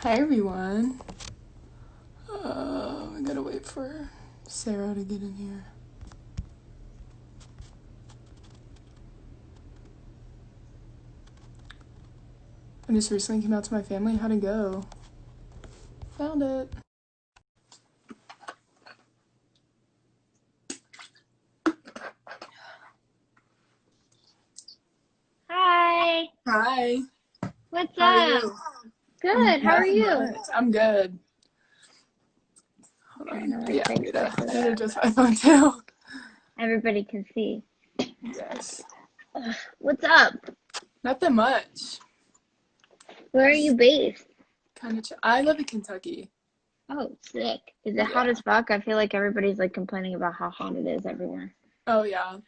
Hi everyone. I gotta wait for Sarah to get in here. I just recently came out to my family. How'd it go? Found it. Hi, Hi. what's How are up? you? Good, how are Nothing you? much. I'm good. Hold Trying on. to Yeah, I fix need this to, so I need to that adjust my phone too. everybody can see. Yes. Ugh, what's up? Nothing much. Where are you Just based? kind of. I live in Kentucky. Oh, sick. Is it hot Yeah. as fuck? I feel like everybody's like complaining about how hot it is everywhere. Oh yeah.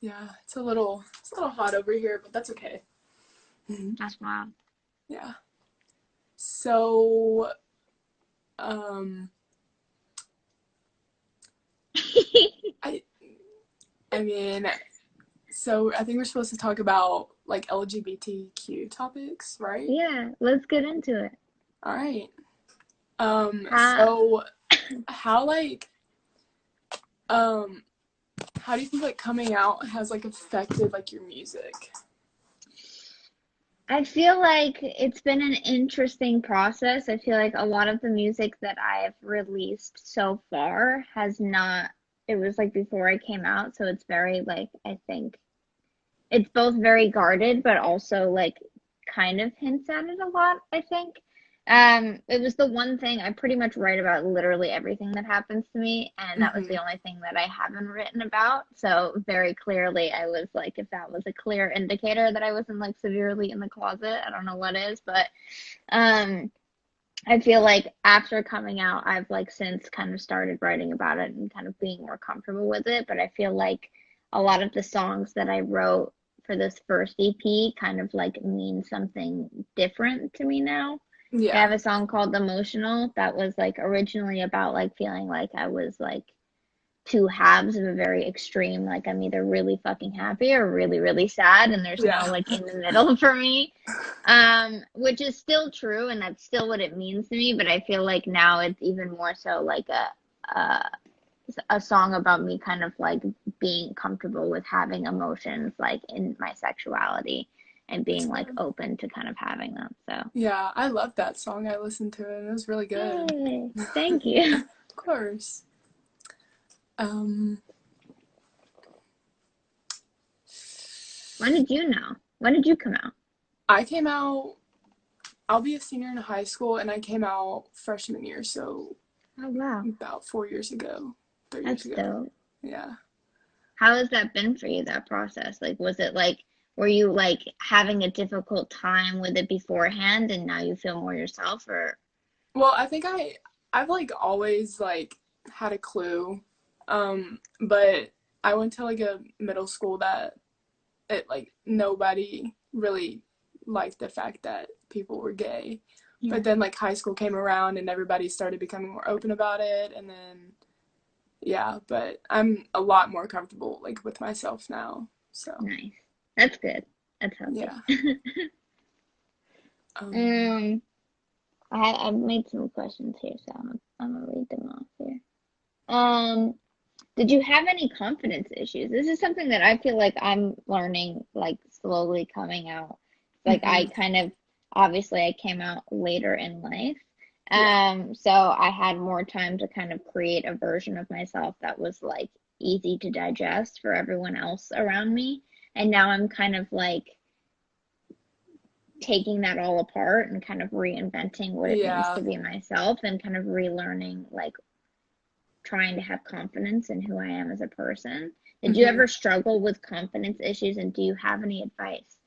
Yeah. It's a little hot over here, but that's okay. That's wild. Yeah. So, um, I I mean, so I think we're supposed to talk about like LGBTQ topics, right? Yeah, let's get into it. All right. Ha, So how like um how do you think like coming out has like affected like your music? I feel like it's been an interesting process. I feel like a lot of the music that I've released so far has not, it was like before I came out, so it's very like, I think it's both very guarded, but also like kind of hints at it a lot, I think. It was the one thing I pretty much write about literally everything that happens to me, and that was Mm-hmm. the only thing that I haven't written about. So very clearly, I was like, if that was a clear indicator that I wasn't like severely in the closet, I don't know what is, but um, I feel like after coming out, I've like since kind of started writing about it and kind of being more comfortable with it. But I feel like a lot of the songs that I wrote for this first EP kind of like mean something different to me now. I Yeah. have a song called Emotional that was like originally about like feeling like I was like two halves of a very extreme, like I'm either really fucking happy or really, really sad, and there's no Yeah. like in the middle for me. Which is still true, and that's still what it means to me, but I feel like now it's even more so like a song about me kind of like being comfortable with having emotions like in my sexuality and That's being like good. open to kind of having them. So, Yeah, I love that song. I listened to it and it was really good. yay. Thank you. Of course. Um When did you know? When did you come out? I came out I'll be a senior in high school and I came out freshman year, so Oh wow, about 4 years ago, 3 years that's ago. dope. Yeah. How has that been for you, that process? Like, was it like, were you like having a difficult time with it beforehand and now you feel more yourself or? Well, I think I've like always like had a clue. But I went to like a middle school that it like nobody really liked the fact that people were gay. But Yeah, then like high school came around and everybody started becoming more open about it and then yeah, but I'm a lot more comfortable like with myself now. So, nice. That's good. That's healthy. yeah. Um Um, I've made some questions here, so I'm gonna read them off here. Um, did you have any confidence issues? This is something that I feel like I'm learning, like slowly coming out. Like I mhm. kind of, obviously I came out later in life. Yeah. So I had more time to kind of create a version of myself that was like easy to digest for everyone else around me. And now I'm kind of like taking that all apart and kind of reinventing what it means Yeah. to be myself and kind of relearning like trying to have confidence in who I am as a person. Did you Mhm. ever struggle with confidence issues, and do you have any advice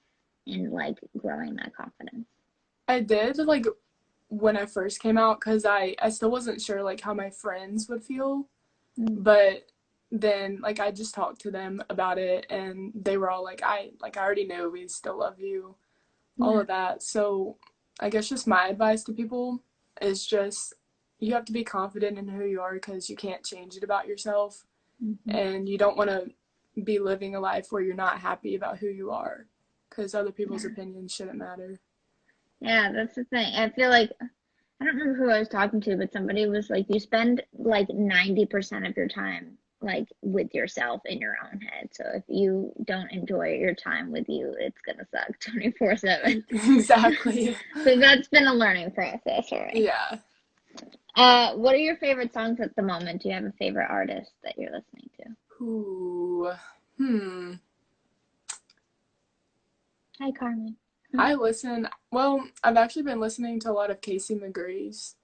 in like growing that confidence? I did like when I first came out cuz I still wasn't sure like how my friends would feel. Mm, But then like I just talked to them about it and they were all like I already know we still love you, all yeah. of that. So I guess just my advice to people is just you have to be confident in who you are because you can't change it about yourself Hmm. and you don't want to be living a life where you're not happy about who you are because other people's Yeah. opinions shouldn't matter. Yeah, that's the thing. I feel like I don't remember who I was talking to, but somebody was like, you spend like 90% of your time like with yourself in your own head. So if you don't enjoy your time with you, it's gonna suck 24/7. Exactly. So that's been a learning process for me. Yeah. What are your favorite songs at the moment? Do you have a favorite artist that you're listening to? Ooh. Hmm. Hi, Carmen. I've actually been listening to a lot of Casey McGree's.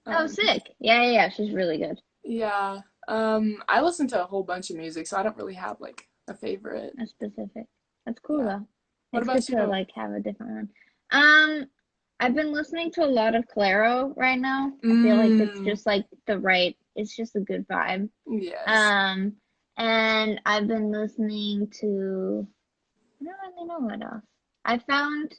Oh, Um, sick. Yeah, yeah, yeah. She's really good. yeah. I listen to a whole bunch of music, so I don't really have like a favorite. That's specific. That's cool Yeah. though. What It's good about to you? like have a different one. Um, I've been listening to a lot of Clairo right now. I feel like it's Mm, just like it's just a good vibe. yes. Um, and I've been listening to, I don't really know what else. I found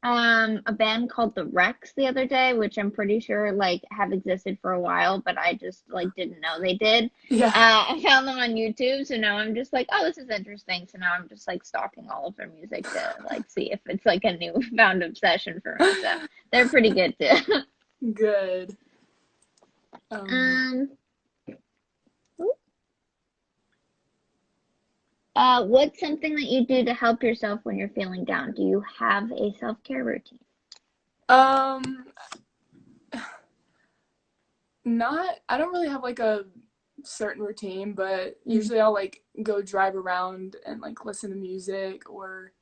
a band called The Rex the other day, which I'm pretty sure like have existed for a while, but I just like didn't know they did. Yeah. I found them on YouTube, so now I'm just like, oh, this is interesting. So now I'm just like stalking all of their music to like see if it's like a new found obsession for me. So they're pretty good too. Good. Um, Um, what's something that you do to help yourself when you're feeling down? Do you have a self-care routine? um, I don't really have like a certain routine, but Mm. usually I'll like go drive around and like listen to music or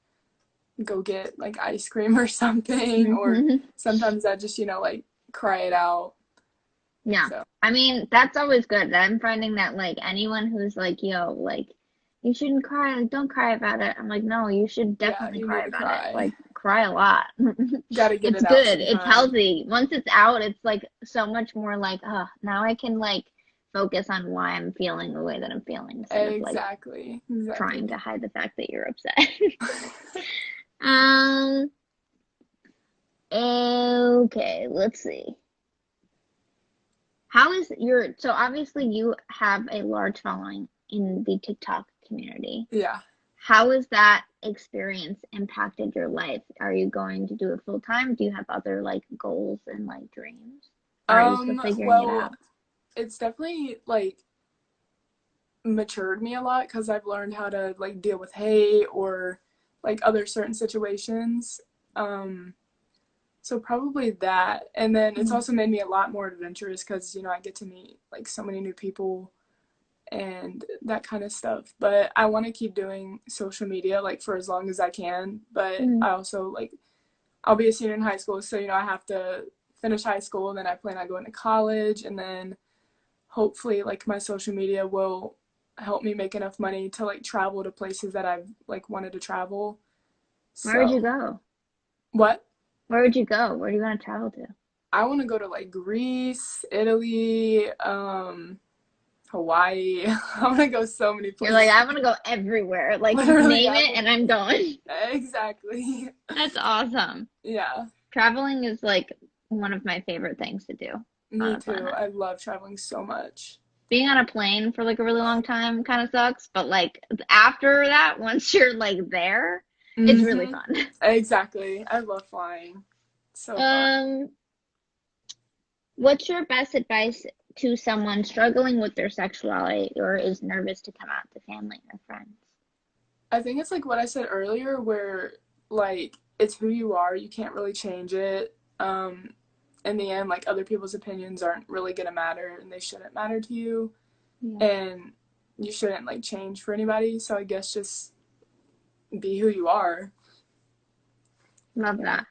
go get like ice cream or something, or sometimes I just, like cry it out. Yeah. So, I mean, that's always good. I'm finding that like anyone who's like, yo, like you shouldn't cry, like don't cry about it. I'm like, no, you should yeah, definitely you need cry to about it. cry. Like cry a lot. Got to get It's it out good. It's sometime. healthy. Once it's out, it's like so much more like, now I can like focus on why I'm feeling the way that I'm feeling instead of like Exactly. trying to Exactly. hide the fact that you're upset. Um, okay, let's see. How is your, so obviously you have a large following in the TikTok community. Yeah. How has that experience impacted your life? Are you going to do it full time? Do you have other like goals and like dreams? Or are you still figuring it Well, out? it's definitely like matured me a lot because I've learned how to like deal with hate or like other certain situations. Um, so probably that. And then it's Mm. also made me a lot more adventurous because, I get to meet like so many new people and that kind of stuff. But I want to keep doing social media like for as long as I can. But Mm. I also like, I'll be a senior in high school. So, I have to finish high school and then I plan on going to college and then hopefully like my social media will help me make enough money to like travel to places that I've like wanted to travel. Where would you So, go? what? Where would you go? Where do you want to travel to? I want to go to like Greece, Italy, Hawaii. I want to go so many You're like, places. I want to go everywhere. Like, Literally name it everywhere. and I'm going. Exactly. That's awesome. Yeah, Traveling is like one of my favorite things to do on me the too. planet. I love traveling so much. Being on a plane for like a really long time kind of sucks, but like after that, once you're like there, it's really Mm-hmm. fun. Exactly. I love flying. So fun. Um, what's your best advice to someone struggling with their sexuality or is nervous to come out to family or friends? I think it's like what I said earlier, where like it's who you are. You can't really change it. In the end, like other people's opinions aren't really gonna matter, and they shouldn't matter to you, Yeah, and you shouldn't like change for anybody. So I guess just be who you are. love Yeah. that.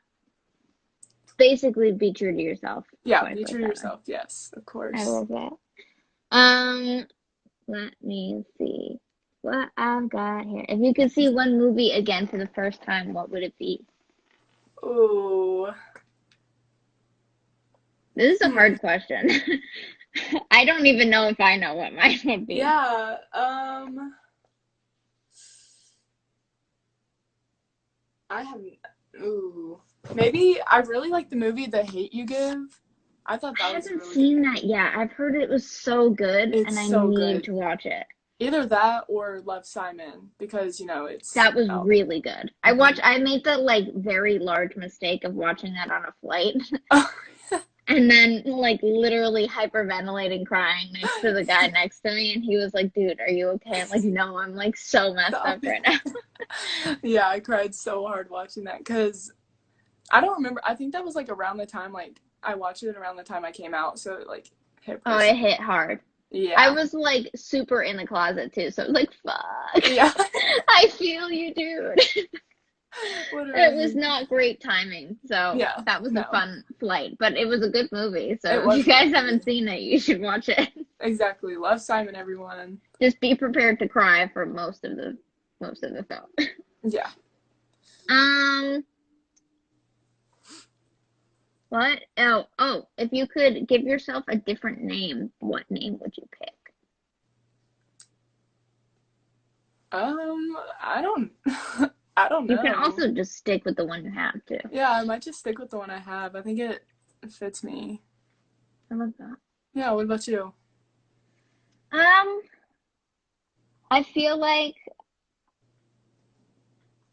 Basically, be true to yourself Yeah. Be true to 24/7. yourself. Yes, of I course. love that. Um, let me see what I've got here. If you could see one movie again for the first time, what would it be? Ooh. This is a Hmm. hard question. I don't even know if I know what mine would be. Yeah. I haven't. Ooh. Maybe I really like the movie The Hate You Give. I thought I that was a haven't really good seen that movie. yet. I've heard it was so good It's and I so need good. to watch it. Either that or Love Simon because it's That was about. really good. Mhm. I made the like very large mistake of watching that on a flight. and then like literally hyperventilating, crying next to the guy next to me, and he was like, "Dude, are you okay?" I'm like, "No, I'm like so messed Stop up it. right now." Yeah, I cried so hard watching that because I don't remember. I think that was like around the time like I watched it around the time I came out, so it like hit Oh, it personal. hit hard. I Yeah, was like super in the closet too, so I was like, "Fuck." yeah, I feel you, dude. It was literally. not great timing, so Yeah, that was a no, fun flight, but it was a good movie. it So if you was a good guys movie. haven't seen it, you should watch it. Exactly. Love Simon, everyone. Just be prepared to cry for most of the film. Yeah. Um, what? Oh, if you could give yourself a different name, what name would you pick? I don't, I don't You can know. also just stick with the one you have too. Yeah, I might just stick with the one I have. I think it fits me. I love that. Yeah, what about you? Um, I feel like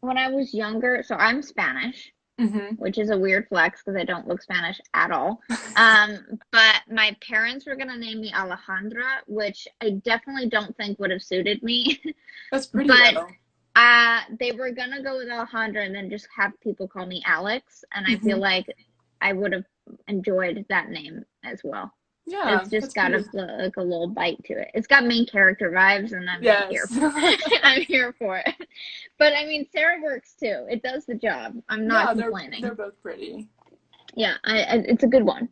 when I was younger, so I'm Spanish, Mm-hmm. which is a weird flex because I don't look Spanish at all. But my parents were gonna name me Alejandra, which I definitely don't think would have suited me. That's pretty But though. they were gonna go with Alejandra and then just have people call me Alex, and I feel Mm-hmm. like I would have enjoyed that name as well. Yeah, It's just that's got pretty. like a little bite to it. It's got main character vibes, and I'm here Yes. for I'm here for it. But I mean, Sarah works too. It does the job. I'm not Yeah, they're complaining. both pretty. Yeah, it's a good one.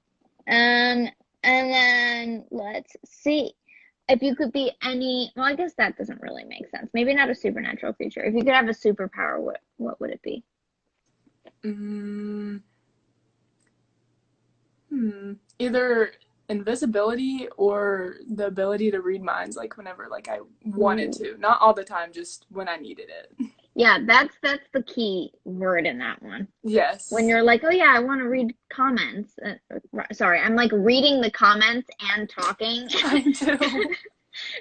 Um, and then let's see. If you could be any, well, I guess that doesn't really make sense. Maybe not a supernatural creature. If you could have a superpower, what would it be? Mm, Either invisibility or the ability to read minds, like whenever like I wanted Ooh. to. Not all the time, just when I needed it. Yeah, that's the key word in that one. When Yes. you're like, oh yeah, I want to read comments. Sorry, I'm like reading the comments and talking I do.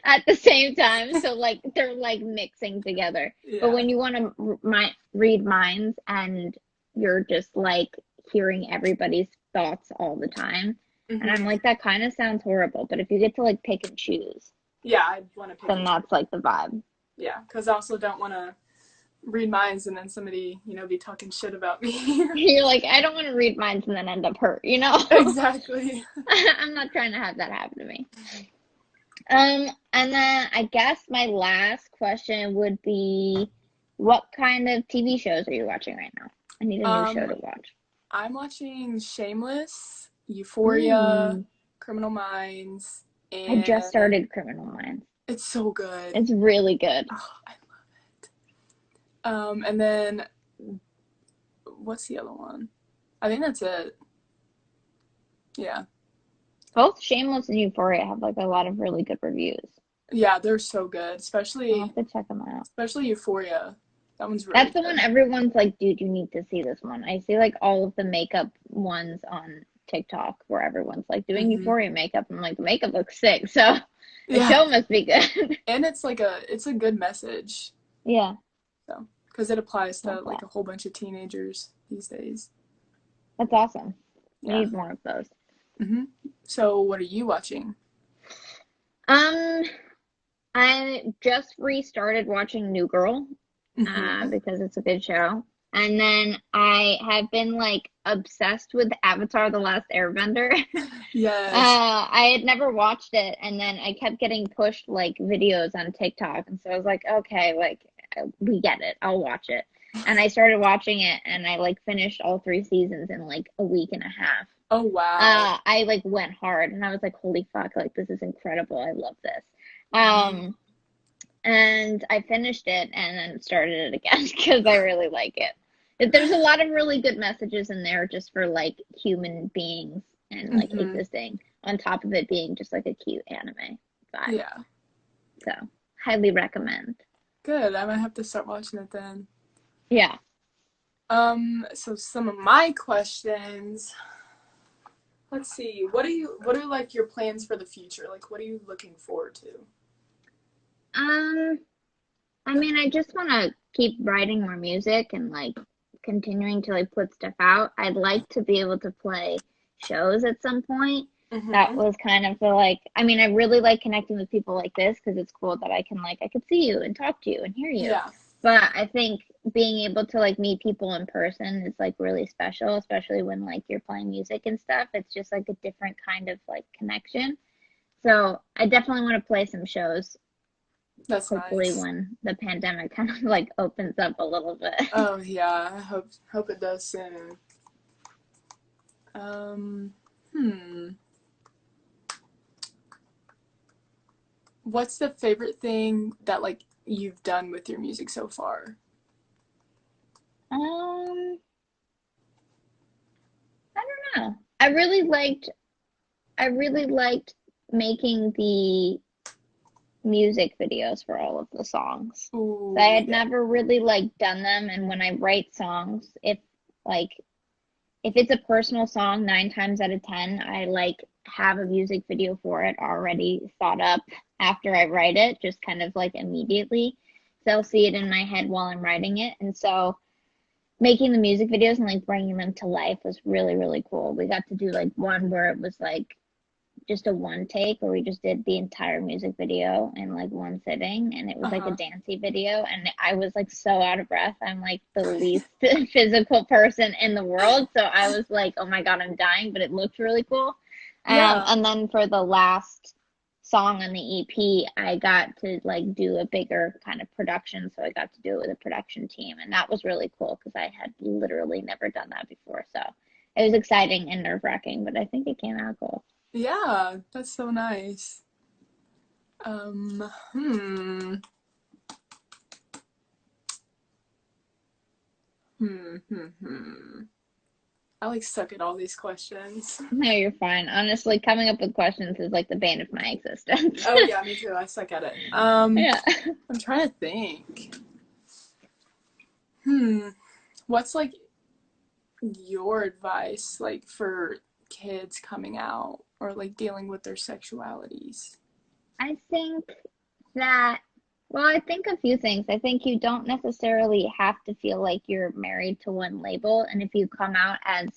at the same time. So like they're like mixing together. But Yeah. when you want to read minds and you're just like hearing everybody's thoughts all the time, and I'm hmm like, that kind of sounds horrible. But if you get to like pick and choose, Yeah, I want to pick then and choose. that's like the vibe. Yeah, because I also don't want to read minds and then somebody, be talking shit about me. You're like, I don't want to read minds and then end up hurt, you know? Exactly. I'm not trying to have that happen to me. And then I guess my last question would be, what kind of TV shows are you watching right now? I need a new show Um, to watch. I'm watching Shameless, Euphoria, Ooh, Criminal Minds, I just and started Criminal Minds. it's so good. It's really good. Oh, I love it. And then what's the other one? I think that's it. Yeah. Both Shameless and Euphoria have like a lot of really good reviews. Yeah, they're so good, I'll especially have to check them out. especially Euphoria. That one's really That's the one good. everyone's like, dude, you need to see this one. I see like all of the makeup ones on TikTok where everyone's like doing hmm Euphoria makeup. I'm like, the makeup looks sick, so the Yeah, show must be good. and it's a good message. Yeah, So, because it applies to love like that. a whole bunch of teenagers these days. That's awesome. We Yeah. need more of those. hmm So, what are you watching? Um, I just restarted watching New Girl, hmm because it's a good show. And then I have been like obsessed with Avatar: The Last Airbender. Yes. I had never watched it, and then I kept getting pushed like videos on TikTok, and so I was like, okay, like we get it, I'll watch it. And I started watching it, and I like finished all three seasons in like a week and a half. Oh wow. I like went hard, and I was like, holy fuck, like this is incredible. I love this. hmm Um, and I finished it and then started it again because I really like it. There's a lot of really good messages in there just for like human beings and like hmm existing on top of it being just like a cute anime vibe. Yeah. So, highly recommend. Good. I might have to start watching it then. Yeah. So some of my questions. Let's see. What are like your plans for the future? Like what are you looking forward to? Um, I mean, I just want to keep writing more music and like continuing to like put stuff out. I'd like to be able to play shows at some point. That Mm-hmm. was kind of the like, I mean, I really like connecting with people like this because it's cool that I can like, I could see you and talk to you and hear you. Yeah. But I think being able to like meet people in person is like really special, especially when like you're playing music and stuff. It's just like a different kind of like connection. So I definitely want to play some shows, That's hopefully nice. when the pandemic kind of like opens up a little bit. Oh yeah, I hope it does soon. Um, hmm. What's the favorite thing that like you've done with your music so far? Um, I don't know. I really liked making the music videos for all of the songs. So I Ooh, had yeah. never really like done them, and when I write songs, like if it's a personal song, 9 times out of 10, I like have a music video for it already thought up after I write it, just kind of like immediately. So I'll see it in my head while I'm writing it. And so making the music videos and like bringing them to life was really, really cool. We got to do like one where it was like just a one take where we just did the entire music video in like one sitting and it was like a Uh-huh. dancey video and I was like so out of breath. I'm like the least physical person in the world. So I was like, oh my God, I'm dying, but it looked really cool. Yeah. And then for the last song on the EP, I got to like do a bigger kind of production. So I got to do it with a production team and that was really cool because I had literally never done that before. So it was exciting and nerve-wracking, but I think it came out cool. Yeah, that's so nice. Hmm. Hmm. I like suck at all these questions. No, you're fine. Honestly, coming up with questions is like the bane of my existence. Oh yeah, me too. I suck at it. Yeah. I'm trying to think. Hmm. What's like your advice like for kids coming out or like dealing with their sexualities? I think that, well, I think a few things. I think you don't necessarily have to feel like you're married to one label. And if you come out as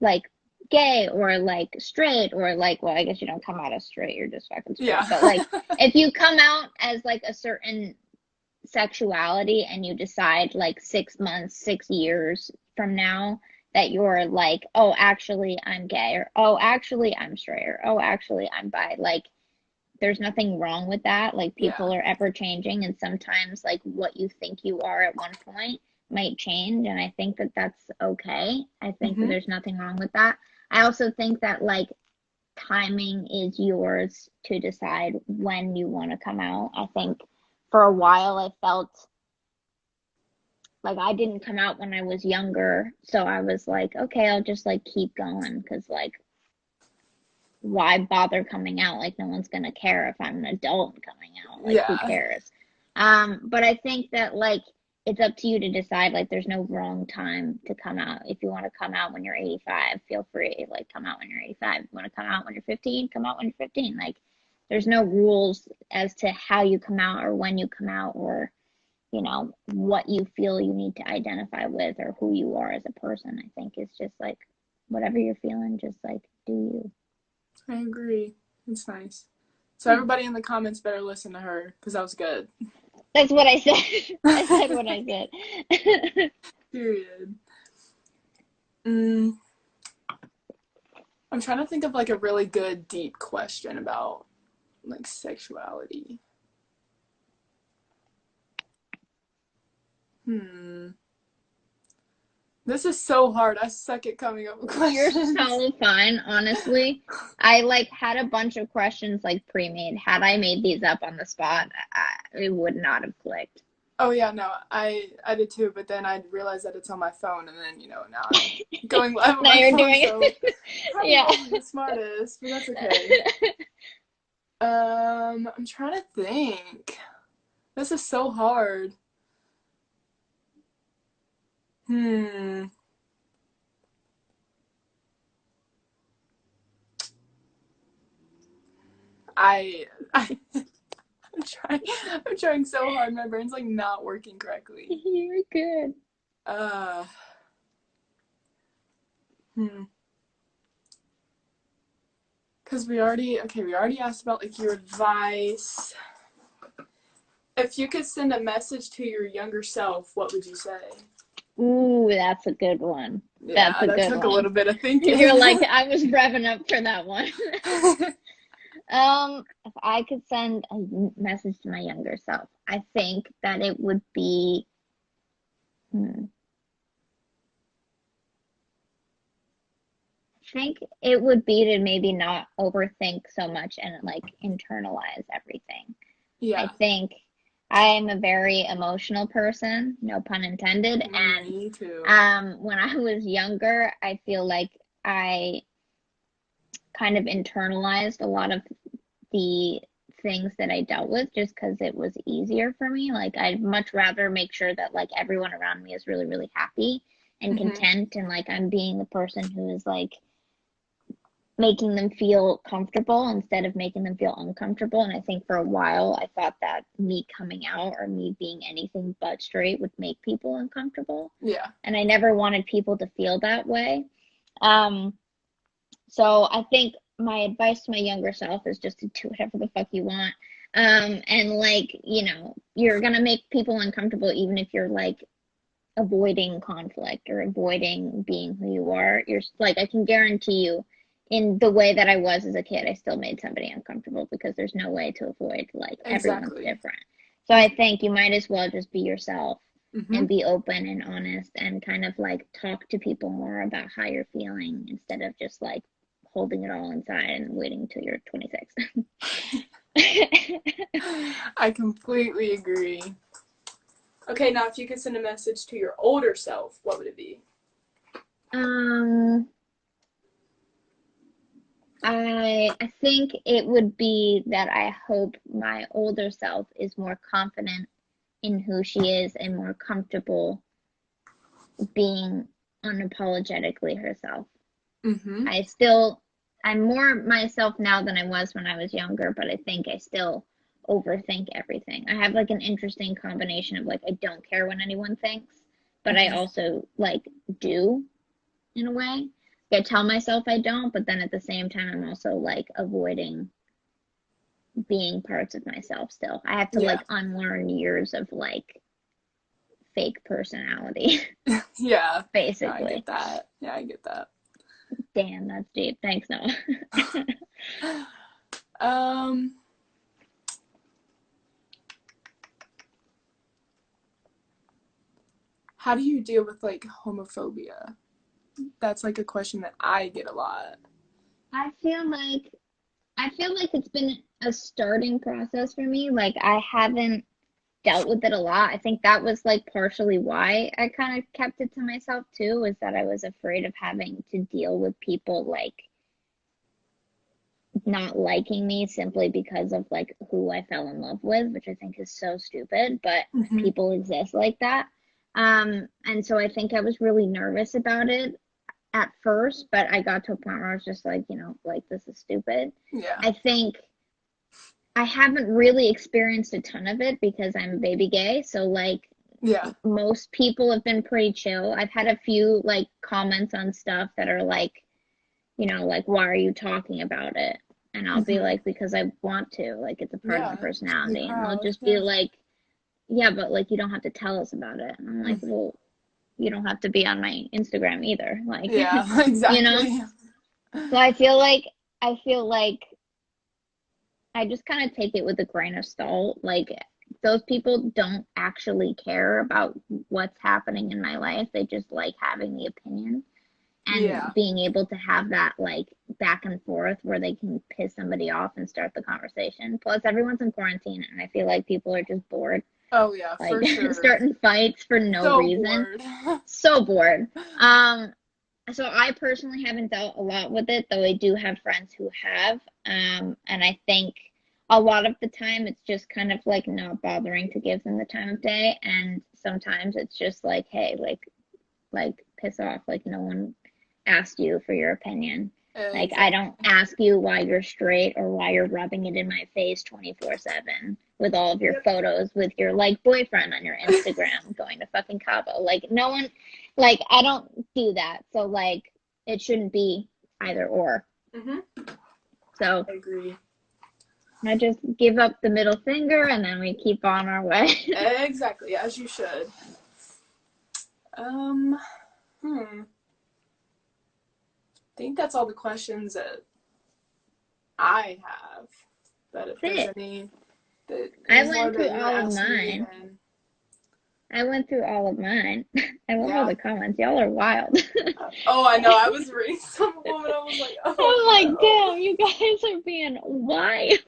like gay or like straight or like, well, I guess you don't come out as straight, you're just fucking Yeah. straight. But like, if you come out as like a certain sexuality and you decide like 6 months, 6 years from now that you're like, oh, actually, I'm gay, or oh, actually, I'm straight, or oh, actually, I'm bi, like, there's nothing wrong with that. Like, Yeah. people are ever changing, and sometimes, like, what you think you are at one point might change. And I think that that's okay. I think that Mm-hmm. there's nothing wrong with that. I also think that, like, timing is yours to decide when you want to come out. I think for a while I felt like I didn't come out when I was younger, so I was like, okay, I'll just like keep going because like why bother coming out? Like no one's gonna care if I'm an adult coming out. Like who Yeah. cares? But I think that like it's up to you to decide. Like there's no wrong time to come out. If you want to come out when you're 85, feel free. Like come out when you're 85. If you want to come out when you're 15, come out when you're 15. Like there's no rules as to how you come out or when you come out or what you feel you need to identify with or who you are as a person. I think it's just like whatever you're feeling, just like do you. I agree. It's nice. So Yeah. everybody in the comments better listen to her because that was good. That's what I said. I said what I said. Period. Mm, I'm trying to think of like a really good deep question about like sexuality. Hmm. This is so hard. I suck at coming up with You're questions. so fine, honestly. I like had a bunch of questions like pre-made. Had I made these up on the spot, it would not have clicked. Oh yeah, no, I did too, but then I realized that it's on my phone, and then now I'm going live on Now my you're phone, doing so it. probably Yeah. wasn't the smartest, but that's okay. I'm trying to think. This is so hard. Hmm. I I I'm trying. I'm trying so hard. My brain's like not working correctly. You're good. Uh. Hmm. Because we already asked about like your advice. If you could send a message to your younger self, what would you say? Ooh, that's a good one. That's Yeah, a that good took a one. little bit of You're thinking. like, I was revving up for that one. If I could send a message to my younger self, I think that it would be, hmm, I think it would be to maybe not overthink so much and like internalize everything. I Yeah, think I am a very emotional person, no pun intended, and me too. when I was younger, I feel like I kind of internalized a lot of the things that I dealt with just because it was easier for me. Like I'd much rather make sure that like everyone around me is really, really happy and Hmm. content and like I'm being the person who is like making them feel comfortable instead of making them feel uncomfortable. And I think for a while I thought that me coming out or me being anything but straight would make people uncomfortable. Yeah. And I never wanted people to feel that way. Um, so I think my advice to my younger self is just to do whatever the fuck you want. And like, you're gonna make people uncomfortable even if you're like avoiding conflict or avoiding being who you are. You're like, I can guarantee you, in the way that I was as a kid, I still made somebody uncomfortable because there's no way to avoid like everyone's Exactly. different. So I think you might as well just be yourself Hmm. and be open and honest and kind of like talk to people more about how you're feeling instead of just like holding it all inside and waiting till you're 26. I completely agree. Okay, now if you could send a message to your older self, what would it be? um I think it would be that I hope my older self is more confident in who she is and more comfortable being unapologetically herself. Hmm. I still, I'm more myself now than I was when I was younger, but I think I still overthink everything. I have like an interesting combination of like, I don't care what anyone thinks, but I Hmm. also like do in a way. I tell myself I don't, but then at the same time, I'm also like avoiding being parts of myself still. I have to Yeah. like unlearn years of like fake personality, Yeah. No, I basically. get that. Yeah, I get that. Damn, that's deep. Thanks, Noah. Um, how do you deal with like homophobia? That's like a question that I get a lot. I feel like I feel like it's been a starting process for me. Like I haven't dealt with it a lot. I think that was like partially why I kind of kept it to myself too, is that I was afraid of having to deal with people like not liking me simply because of like who I fell in love with, which I think is so stupid, but Hmm. people exist like that. And so I think I was really nervous about it at first, but I got to a point where I was just like, like this is stupid. Yeah. I think I haven't really experienced a ton of it because I'm a baby gay, so like Yeah. most people have been pretty chill. I've had a few like comments on stuff that are like, like, why are you talking about it? And I'll be Hmm. like, because I want to, like, it's a part of my Yeah. To be personality. And they'll proud. just be Yeah. like, yeah, but like, you don't have to tell us about it. And I'm like, Hmm. well, you don't have to be on my Instagram either. Like, Yeah. you know? Exactly. So I feel like I just kind of take it with a grain of salt. Like, those people don't actually care about what's happening in my life. They just like having the opinion and Yeah. being able to have that like back and forth where they can piss somebody off and start the conversation. Plus, everyone's in quarantine, and I feel like people are just bored, Oh yeah, like for sure. starting fights for no So reason. bored. So bored. So I personally haven't dealt a lot with it, though I do have friends who have. And I think a lot of the time it's just kind of like not bothering to give them the time of day, and sometimes it's just like, hey, like piss off, like no one asked you for your opinion. Like I don't Exactly. ask you why you're straight or why you're rubbing it in my face 24/7 with all of your Yep. photos with your like boyfriend on your Instagram going to fucking Cabo. Like no one, like I don't do that. So like it shouldn't be either or. Hmm. So I agree. I just give up the middle finger and then we keep on our way. Exactly, as you should. Um, I think that's all the questions that I have. But if there's That's it. I any more went through that you want all to of ask me, mine. then I went through all of mine. I love all yeah. the comments. Y'all are wild. Oh, I know. I was reading some of them and I was like, oh I'm like, no. damn, you guys are being wild.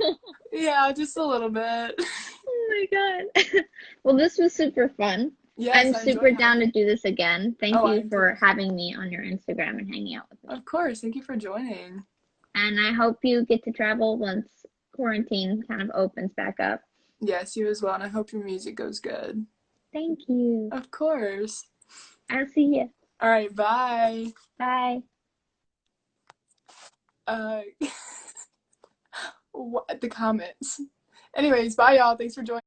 Yeah, just a little bit. Oh my God. Well, this was super fun. Yes, I'm I enjoyed super down having to it. do this again. Thank Oh, I you am for too. having me on your Instagram and hanging out with me. Of course. Thank you for joining. And I hope you get to travel once quarantine kind of opens back up. Yes, you as well. And I hope your music goes good. Thank you. Of course. I'll see you. All right, bye. Bye. Uh, what the comments. Anyways, bye y'all. Thanks for joining.